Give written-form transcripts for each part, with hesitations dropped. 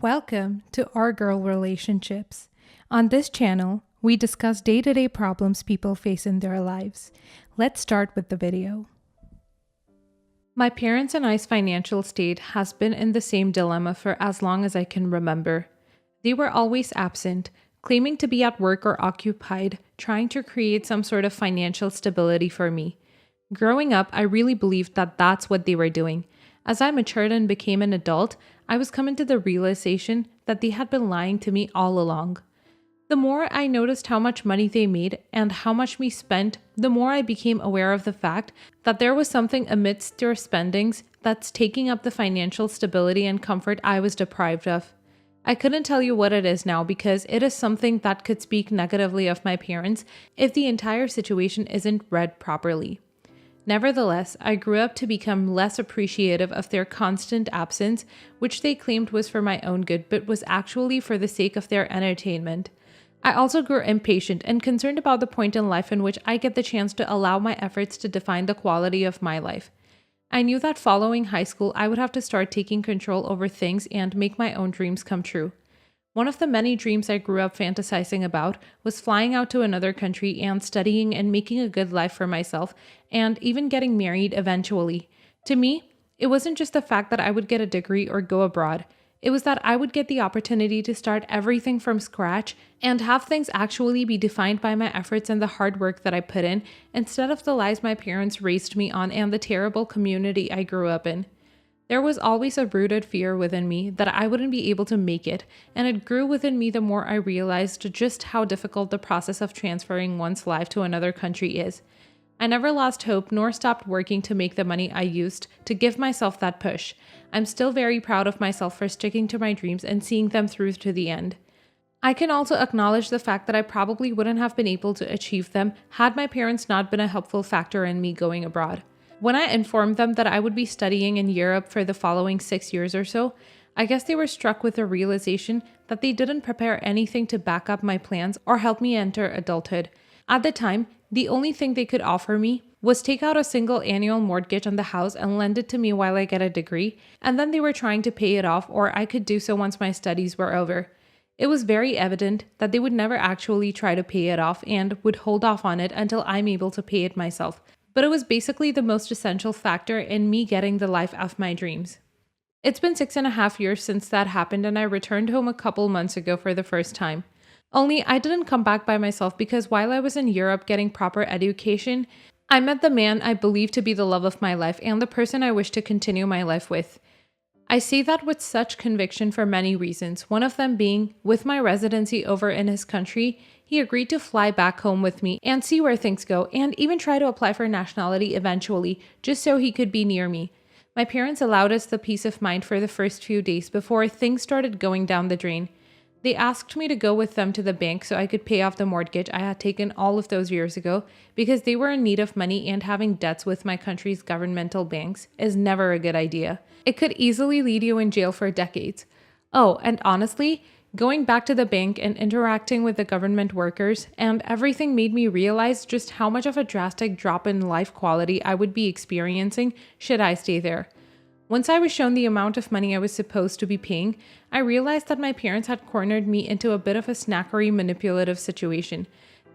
Welcome to Our Girl Relationships. On this channel, we discuss day-to-day problems people face in their lives. Let's start with the video. My parents and I's financial state has been in the same dilemma for as long as I can remember. They were always absent, claiming to be at work or occupied, trying to create some sort of financial stability for me. Growing up, I really believed that that's what they were doing. As I matured and became an adult, I was coming to the realization that they had been lying to me all along. The more I noticed how much money they made and how much we spent, the more I became aware of the fact that there was something amidst their spendings that's taking up the financial stability and comfort I was deprived of. I couldn't tell you what it is now because it is something that could speak negatively of my parents if the entire situation isn't read properly. Nevertheless, I grew up to become less appreciative of their constant absence, which they claimed was for my own good, but was actually for the sake of their entertainment. I also grew impatient and concerned about the point in life in which I get the chance to allow my efforts to define the quality of my life. I knew that following high school, I would have to start taking control over things and make my own dreams come true. One of the many dreams I grew up fantasizing about was flying out to another country and studying and making a good life for myself, and even getting married eventually. To me, it wasn't just the fact that I would get a degree or go abroad. It was that I would get the opportunity to start everything from scratch and have things actually be defined by my efforts and the hard work that I put in, instead of the lies my parents raised me on and the terrible community I grew up in. There was always a rooted fear within me that I wouldn't be able to make it, and it grew within me the more I realized just how difficult the process of transferring one's life to another country is. I never lost hope nor stopped working to make the money I used to give myself that push. I'm still very proud of myself for sticking to my dreams and seeing them through to the end. I can also acknowledge the fact that I probably wouldn't have been able to achieve them had my parents not been a helpful factor in me going abroad. When I informed them that I would be studying in Europe for the following 6 years or so, I guess they were struck with the realization that they didn't prepare anything to back up my plans or help me enter adulthood. At the time, the only thing they could offer me was take out a single annual mortgage on the house and lend it to me while I get a degree, and then they were trying to pay it off, or I could do so once my studies were over. It was very evident that they would never actually try to pay it off and would hold off on it until I'm able to pay it myself. But it was basically the most essential factor in me getting the life of my dreams. It's been 6.5 years since that happened, and I returned home a couple months ago for the first time. Only I didn't come back by myself because while I was in Europe getting proper education, I met the man I believe to be the love of my life and the person I wish to continue my life with. I say that with such conviction for many reasons, one of them being, with my residency over in his country, he agreed to fly back home with me and see where things go, and even try to apply for nationality eventually, just so he could be near me. My parents allowed us the peace of mind for the first few days before things started going down the drain. They asked me to go with them to the bank so I could pay off the mortgage I had taken all of those years ago, because they were in need of money, and having debts with my country's governmental banks is never a good idea. It could easily lead you in jail for decades. Oh, and honestly, going back to the bank and interacting with the government workers and everything made me realize just how much of a drastic drop in life quality I would be experiencing should I stay there. Once I was shown the amount of money I was supposed to be paying, I realized that my parents had cornered me into a bit of a snackery manipulative situation.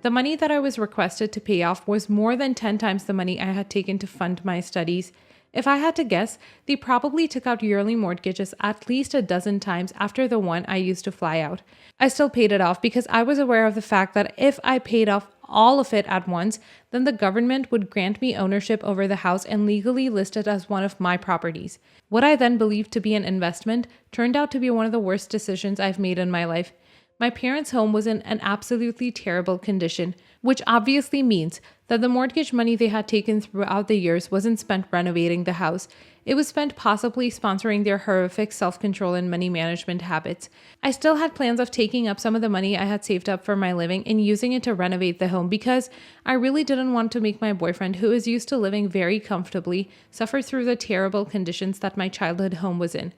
The money that I was requested to pay off was more than 10 times the money I had taken to fund my studies. If I had to guess, they probably took out yearly mortgages at least a dozen times after the one I used to fly out. I still paid it off because I was aware of the fact that if I paid off all of it at once, then the government would grant me ownership over the house and legally list it as one of my properties. What I then believed to be an investment turned out to be one of the worst decisions I've made in my life. My parents' home was in an absolutely terrible condition, which obviously means that the mortgage money they had taken throughout the years wasn't spent renovating the house. It was spent possibly sponsoring their horrific self-control and money management habits. I still had plans of taking up some of the money I had saved up for my living and using it to renovate the home because I really didn't want to make my boyfriend, who is used to living very comfortably, suffer through the terrible conditions that my childhood home was in.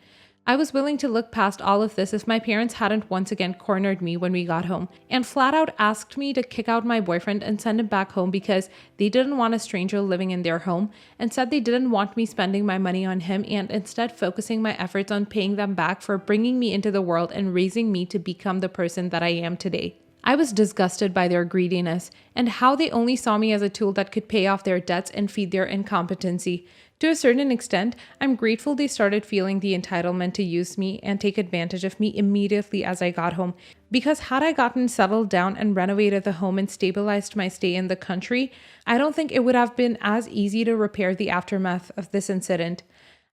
I was willing to look past all of this if my parents hadn't once again cornered me when we got home and flat out asked me to kick out my boyfriend and send him back home because they didn't want a stranger living in their home and said they didn't want me spending my money on him and instead focusing my efforts on paying them back for bringing me into the world and raising me to become the person that I am today. I was disgusted by their greediness and how they only saw me as a tool that could pay off their debts and feed their incompetency. To a certain extent, I'm grateful they started feeling the entitlement to use me and take advantage of me immediately as I got home, because had I gotten settled down and renovated the home and stabilized my stay in the country, I don't think it would have been as easy to repair the aftermath of this incident.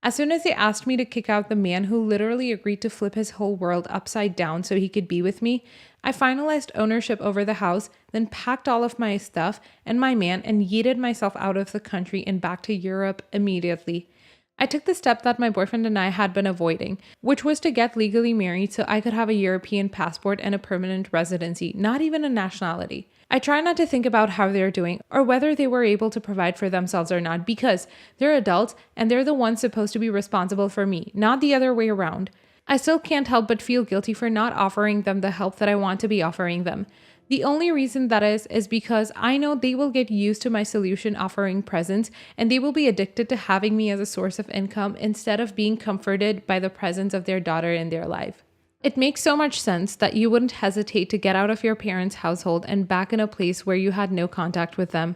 As soon as they asked me to kick out the man who literally agreed to flip his whole world upside down so he could be with me, I finalized ownership over the house, then packed all of my stuff and my man and yeeted myself out of the country and back to Europe immediately. I took the step that my boyfriend and I had been avoiding, which was to get legally married so I could have a European passport and a permanent residency, not even a nationality. I try not to think about how they're doing or whether they were able to provide for themselves or not because they're adults and they're the ones supposed to be responsible for me, not the other way around. I still can't help but feel guilty for not offering them the help that I want to be offering them. The only reason that is because I know they will get used to my solution offering presents and they will be addicted to having me as a source of income instead of being comforted by the presence of their daughter in their life. It makes so much sense that you wouldn't hesitate to get out of your parents' household and back in a place where you had no contact with them.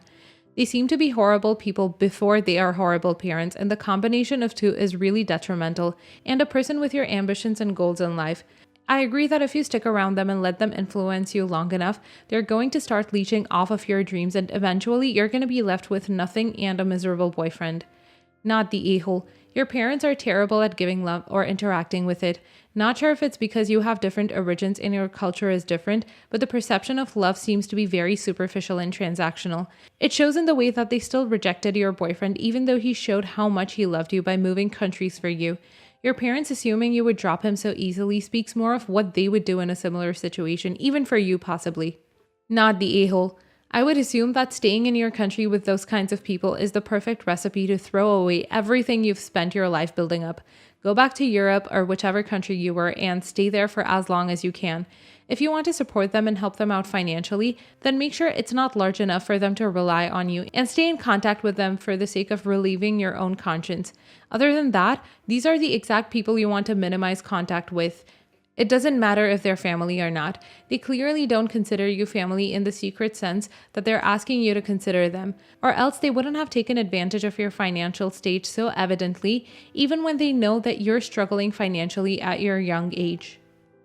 They seem to be horrible people before they are horrible parents, and the combination of two is really detrimental, and a person with your ambitions and goals in life. I agree that if you stick around them and let them influence you long enough, they're going to start leeching off of your dreams, and eventually you're going to be left with nothing and a miserable boyfriend. Not the a-hole. Your parents are terrible at giving love or interacting with it. Not sure if it's because you have different origins and your culture is different, but the perception of love seems to be very superficial and transactional. It shows in the way that they still rejected your boyfriend even though he showed how much he loved you by moving countries for you. Your parents assuming you would drop him so easily speaks more of what they would do in a similar situation, even for you possibly. Not the a-hole. I would assume that staying in your country with those kinds of people is the perfect recipe to throw away everything you've spent your life building up. Go back to Europe or whichever country you were and stay there for as long as you can. If you want to support them and help them out financially, then make sure it's not large enough for them to rely on you and stay in contact with them for the sake of relieving your own conscience. Other than that, these are the exact people you want to minimize contact with. It doesn't matter if they're family or not. They clearly don't consider you family in the secret sense that they're asking you to consider them, or else they wouldn't have taken advantage of your financial state so evidently, even when they know that you're struggling financially at your young age.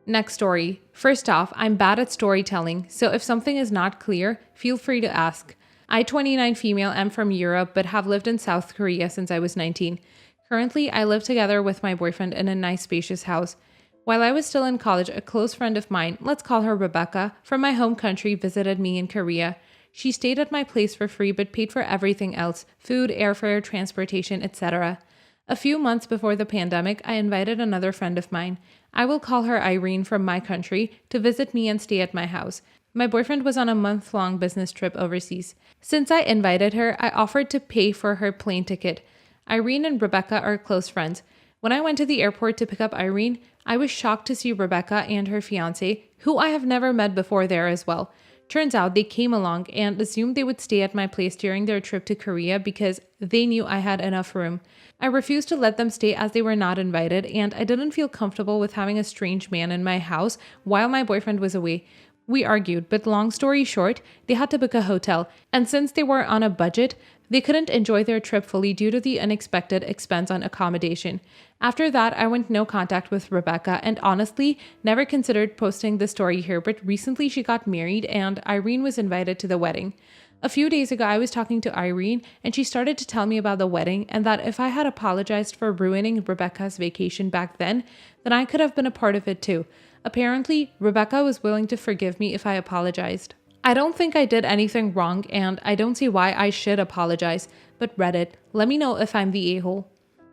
Next story. First off, I'm bad at storytelling, so if something is not clear, feel free to ask. I, 29 female, am from Europe but have lived in South Korea since I was 19. Currently, I live together with my boyfriend in a nice spacious house. While I was still in college, a close friend of mine, let's call her Rebecca, from my home country visited me in Korea. She stayed at my place for free but paid for everything else, food, airfare, transportation, etc. A few months before the pandemic, I invited another friend of mine. I will call her Irene from my country to visit me and stay at my house. My boyfriend was on a month-long business trip overseas. Since I invited her, I offered to pay for her plane ticket. Irene and Rebecca are close friends. When I went to the airport to pick up Irene, I was shocked to see Rebecca and her fiancé, who I have never met before, there as well. Turns out they came along and assumed they would stay at my place during their trip to Korea because they knew I had enough room. I refused to let them stay as they were not invited, and I didn't feel comfortable with having a strange man in my house while my boyfriend was away. We argued, but long story short, they had to book a hotel, and since they were on a budget, they couldn't enjoy their trip fully due to the unexpected expense on accommodation. After that, I went no contact with Rebecca and honestly never considered posting the story here, but recently she got married and Irene was invited to the wedding. A few days ago, I was talking to Irene and she started to tell me about the wedding and that if I had apologized for ruining Rebecca's vacation back then I could have been a part of it too. Apparently, Rebecca was willing to forgive me if I apologized. I don't think I did anything wrong and I don't see why I should apologize, but Reddit, let me know if I'm the a-hole.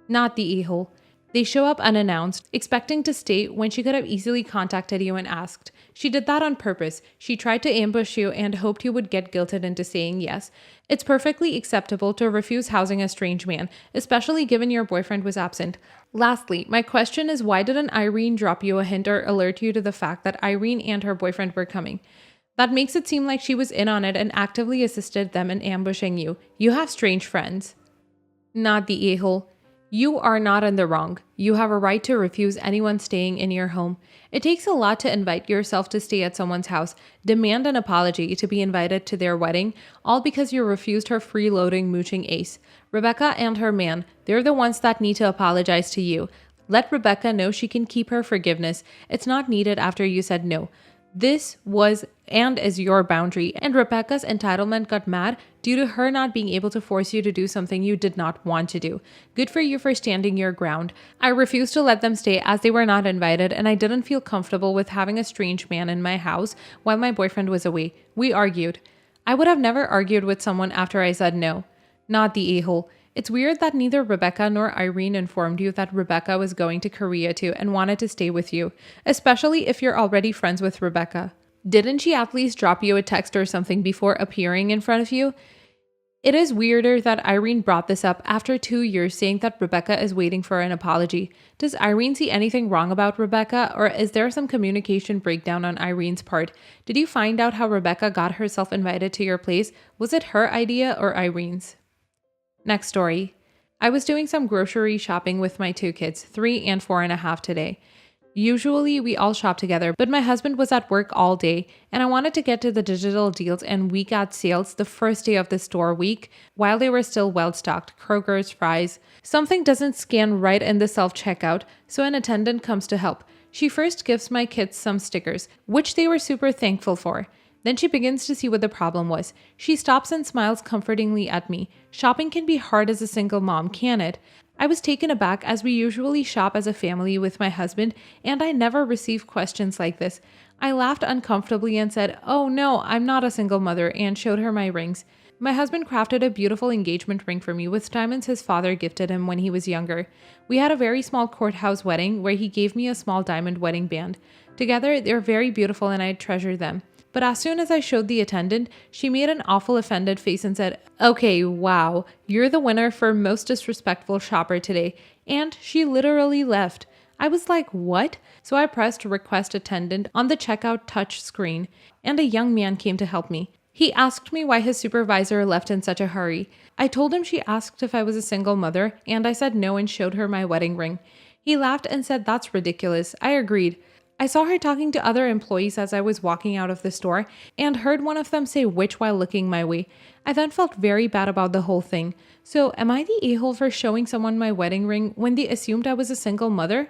Not the a-hole. They show up unannounced, expecting to stay when she could have easily contacted you and asked. She did that on purpose. She tried to ambush you and hoped you would get guilted into saying yes. It's perfectly acceptable to refuse housing a strange man, especially given your boyfriend was absent. Lastly, my question is, why didn't Irene drop you a hint or alert you to the fact that Irene and her boyfriend were coming? That makes it seem like she was in on it and actively assisted them in ambushing you. You have strange friends. Not the a-hole. You are not in the wrong. You have a right to refuse anyone staying in your home. It takes a lot to invite yourself to stay at someone's house, demand an apology to be invited to their wedding, all because you refused her freeloading mooching ace. Rebecca and her man, they're the ones that need to apologize to you. Let Rebecca know she can keep her forgiveness. It's not needed after you said no. This was and is your boundary, and Rebecca's entitlement got mad due to her not being able to force you to do something you did not want to do. Good for you for standing your ground. I refused to let them stay as they were not invited, and I didn't feel comfortable with having a strange man in my house while my boyfriend was away. We argued. I would have never argued with someone after I said no. Not the a-hole. It's weird that neither Rebecca nor Irene informed you that Rebecca was going to Korea too and wanted to stay with you, especially if you're already friends with Rebecca. Didn't she at least drop you a text or something before appearing in front of you? It is weirder that Irene brought this up after 2 years saying that Rebecca is waiting for an apology. Does Irene see anything wrong about Rebecca, or is there some communication breakdown on Irene's part? Did you find out how Rebecca got herself invited to your place? Was it her idea or Irene's? Next story. I was doing some grocery shopping with my 2 kids, 3 and 4.5 today. Usually we all shop together, but my husband was at work all day and I wanted to get to the digital deals and week ad sales the first day of the store week while they were still well stocked. Kroger's, fries. Something doesn't scan right in the self-checkout, so an attendant comes to help. She first gives my kids some stickers, which they were super thankful for. Then she begins to see what the problem was. She stops and smiles comfortingly at me. Shopping can be hard as a single mom, can it? I was taken aback as we usually shop as a family with my husband, and I never receive questions like this. I laughed uncomfortably and said, "Oh no, I'm not a single mother," and showed her my rings. My husband crafted a beautiful engagement ring for me with diamonds his father gifted him when he was younger. We had a very small courthouse wedding where he gave me a small diamond wedding band. Together, they're very beautiful and I treasure them. But as soon as I showed the attendant, she made an awful offended face and said, "Okay, wow, you're the winner for most disrespectful shopper today." And she literally left. I was like, what? So I pressed request attendant on the checkout touch screen, and a young man came to help me. He asked me why his supervisor left in such a hurry. I told him she asked if I was a single mother, and I said no and showed her my wedding ring. He laughed and said that's ridiculous. I agreed. I saw her talking to other employees as I was walking out of the store and heard one of them say witch while looking my way. I then felt very bad about the whole thing. So am I the a-hole for showing someone my wedding ring when they assumed I was a single mother?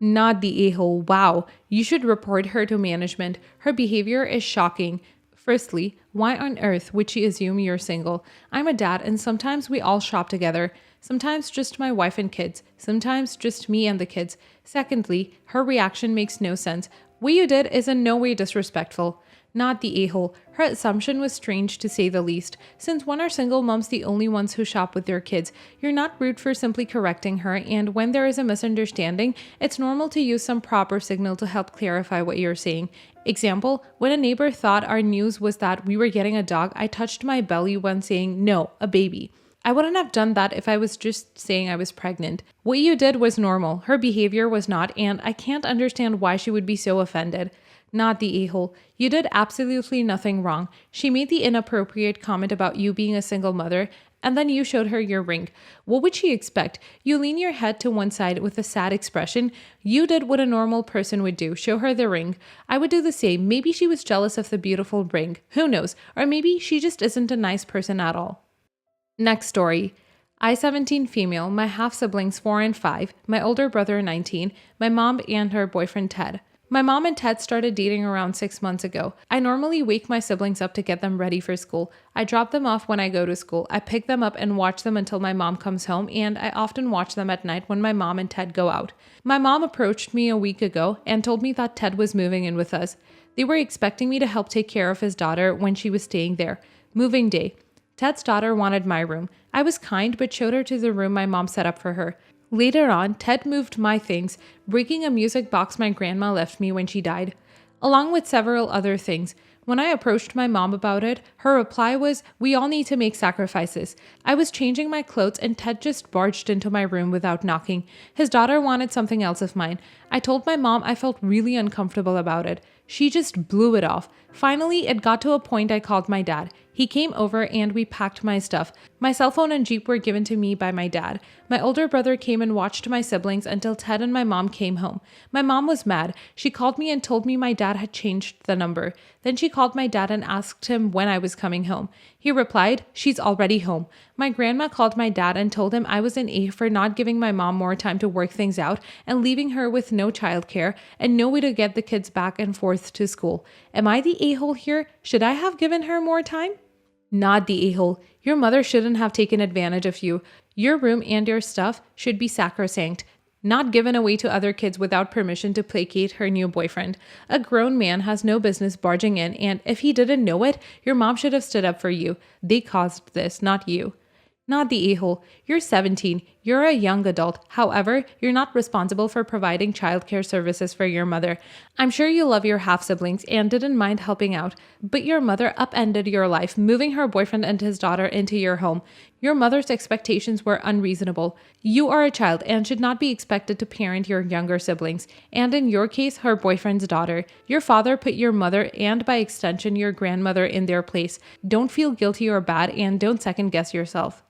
Not the a-hole. Wow. You should report her to management. Her behavior is shocking. Firstly, why on earth would she assume you're single? I'm a dad and sometimes we all shop together. Sometimes just my wife and kids. Sometimes just me and the kids. Secondly, her reaction makes no sense. What you did is in no way disrespectful. Not the a-hole. Her assumption was strange to say the least. Since when are single moms the only ones who shop with their kids? You're not rude for simply correcting her, and when there is a misunderstanding, it's normal to use some proper signal to help clarify what you're saying. Example, when a neighbor thought our news was that we were getting a dog, I touched my belly when saying, "No, a baby." I wouldn't have done that if I was just saying I was pregnant. What you did was normal. Her behavior was not, and I can't understand why she would be so offended. Not the a-hole. You did absolutely nothing wrong. She made the inappropriate comment about you being a single mother, and then you showed her your ring. What would she expect? You lean your head to one side with a sad expression. You did what a normal person would do, show her the ring. I would do the same. Maybe she was jealous of the beautiful ring. Who knows? Or maybe she just isn't a nice person at all. Next story. I 17 female, my half siblings 4 and 5, my older brother 19, my mom and her boyfriend Ted. My mom and Ted started dating around 6 months ago. I normally wake my siblings up to get them ready for school. I drop them off when I go to school. I pick them up and watch them until my mom comes home, and I often watch them at night when my mom and Ted go out. My mom approached me a week ago and told me that Ted was moving in with us. They were expecting me to help take care of his daughter when she was staying there. Moving day. Ted's daughter wanted my room. I was kind but showed her to the room my mom set up for her. Later on, Ted moved my things, breaking a music box my grandma left me when she died, along with several other things. When I approached my mom about it, her reply was, "We all need to make sacrifices." I was changing my clothes and Ted just barged into my room without knocking. His daughter wanted something else of mine. I told my mom I felt really uncomfortable about it. She just blew it off. Finally, it got to a point I called my dad. He came over and we packed my stuff. My cell phone and Jeep were given to me by my dad. My older brother came and watched my siblings until Ted and my mom came home. My mom was mad. She called me and told me my dad had changed the number. Then she called my dad and asked him when I was coming home. He replied, "She's already home." My grandma called my dad and told him I was an A for not giving my mom more time to work things out and leaving her with no childcare and no way to get the kids back and forth to school. Am I the a-hole here? Should I have given her more time? Not the a-hole. Your mother shouldn't have taken advantage of you. Your room and your stuff should be sacrosanct, not given away to other kids without permission to placate her new boyfriend. A grown man has no business barging in, and if he didn't know it, your mom should have stood up for you. They caused this, not you. Not the a-hole. You're 17. You're a young adult. However, you're not responsible for providing childcare services for your mother. I'm sure you love your half-siblings and didn't mind helping out, but your mother upended your life, moving her boyfriend and his daughter into your home. Your mother's expectations were unreasonable. You are a child and should not be expected to parent your younger siblings, and in your case, her boyfriend's daughter. Your father put your mother and by extension your grandmother in their place. Don't feel guilty or bad and don't second guess yourself.